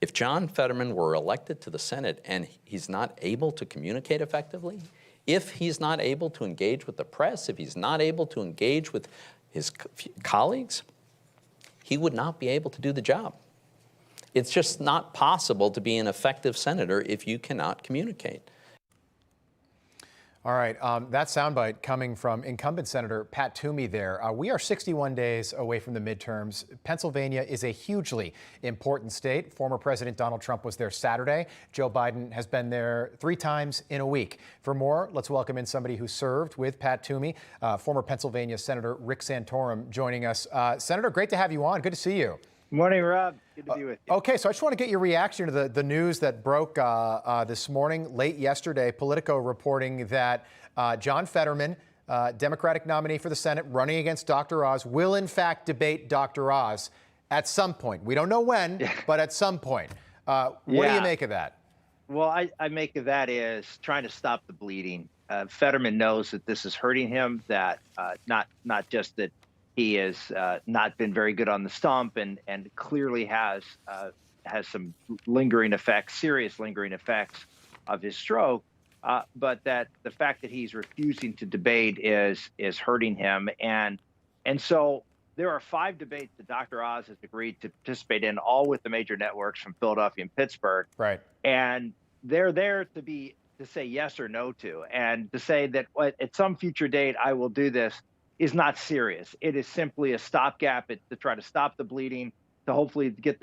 If John Fetterman were elected to the Senate and he's not able to communicate effectively, if he's not able to engage with the press, if he's not able to engage with his colleagues, he would not be able to do the job. It's just not possible to be an effective senator if you cannot communicate. All right, that soundbite coming from incumbent Senator Pat Toomey there. We are 61 days away from the midterms. Pennsylvania is a hugely important state. Former President Donald Trump was there Saturday. Joe Biden has been there 3 times in a week. For more, let's welcome in somebody who served with Pat Toomey, former Pennsylvania Senator Rick Santorum joining us. Senator, great to have you on. Good to see you. Morning, Rob. Good to be with you. Okay, so I just want to get your reaction to the news that broke this morning, late yesterday. Politico reporting that John Fetterman, Democratic nominee for the Senate, running against Dr. Oz, will in fact debate Dr. Oz at some point. We don't know when, but at some point. What do you make of that? Well, I make of that is trying to stop the bleeding. Fetterman knows that this is hurting him, that not just that he has not been very good on the stump and clearly has some lingering effects, serious lingering effects of his stroke, but that the fact that he's refusing to debate is hurting him. And so there are 5 debates that Dr. Oz has agreed to participate in, all with the major networks from Philadelphia and Pittsburgh. Right. And they're there to say yes or no to, and to say that at some future date I will do this is not serious. It is simply a stopgap to try to stop the bleeding, to hopefully get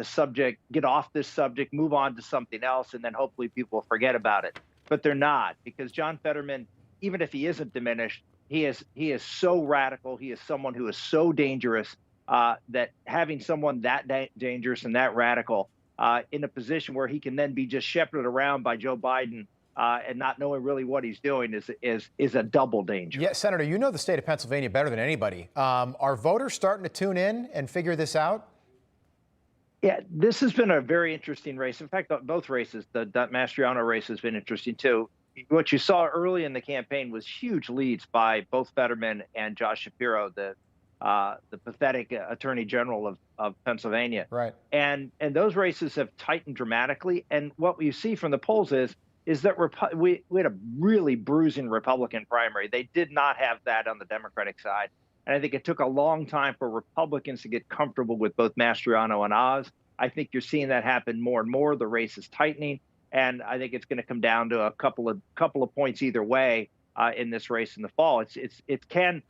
off this subject, move on to something else, and then hopefully people will forget about it. But they're not, because John Fetterman, even if he isn't diminished, he is so radical. He is someone who is so dangerous that having someone that dangerous and that radical in a position where he can then be just shepherded around by Joe Biden and not knowing really what he's doing is a double danger. Yeah, Senator, you know the state of Pennsylvania better than anybody. Are voters starting to tune in and figure this out? Yeah, this has been a very interesting race. In fact, both races, the Mastriano race has been interesting too. What you saw early in the campaign was huge leads by both Fetterman and Josh Shapiro, the pathetic Attorney General of Pennsylvania. Right. And those races have tightened dramatically. And what you see from the polls is that we had a really bruising Republican primary. They did not have that on the Democratic side. And I think it took a long time for Republicans to get comfortable with both Mastriano and Oz. I think you're seeing that happen more and more. The race is tightening. And I think it's going to come down to a couple of points either way in this race in the fall. Can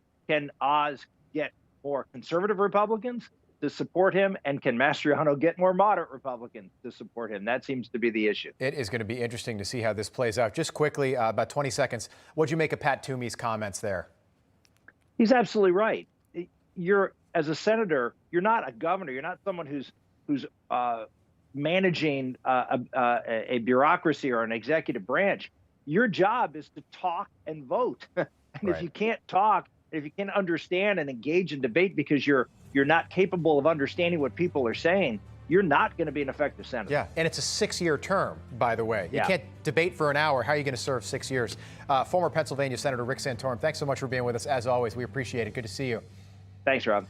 Oz get more conservative Republicans to support him, and can Mastriano get more moderate Republicans to support him? That seems to be the issue. It is going to be interesting to see how this plays out. Just quickly, about 20 seconds, what'd you make of Pat Toomey's comments there? He's absolutely right. As a senator, you're not a governor. You're not someone who's managing a bureaucracy or an executive branch. Your job is to talk and vote. And right. If you can't talk, if you can't understand and engage in debate because you're not capable of understanding what people are saying, you're not going to be an effective senator. Yeah, and it's a 6-year term, by the way. You can't debate for an hour. How are you going to serve 6 years? Former Pennsylvania Senator Rick Santorum, thanks so much for being with us. As always, we appreciate it. Good to see you. Thanks, Rob.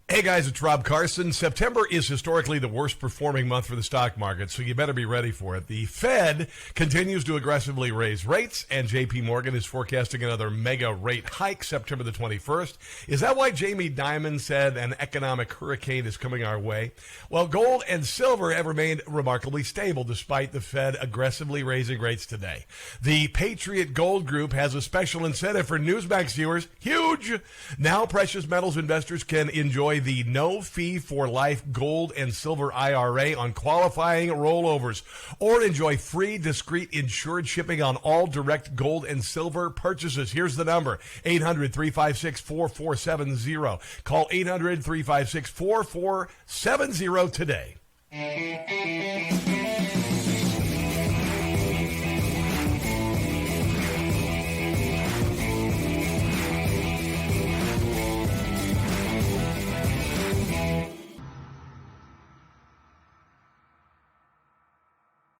Hey guys, it's Rob Carson. September is historically the worst performing month for the stock market, so you better be ready for it. The Fed continues to aggressively raise rates, and JP Morgan is forecasting another mega rate hike September the 21st. Is that why Jamie Dimon said an economic hurricane is coming our way? Well, gold and silver have remained remarkably stable despite the Fed aggressively raising rates today. The Patriot Gold Group has a special incentive for Newsmax viewers. Huge! Now precious metals investors can enjoy the no-fee for life gold and silver IRA on qualifying rollovers, or enjoy free, discreet, insured shipping on all direct gold and silver purchases. Here's the number, 800-356-4470. Call 800-356-4470 today.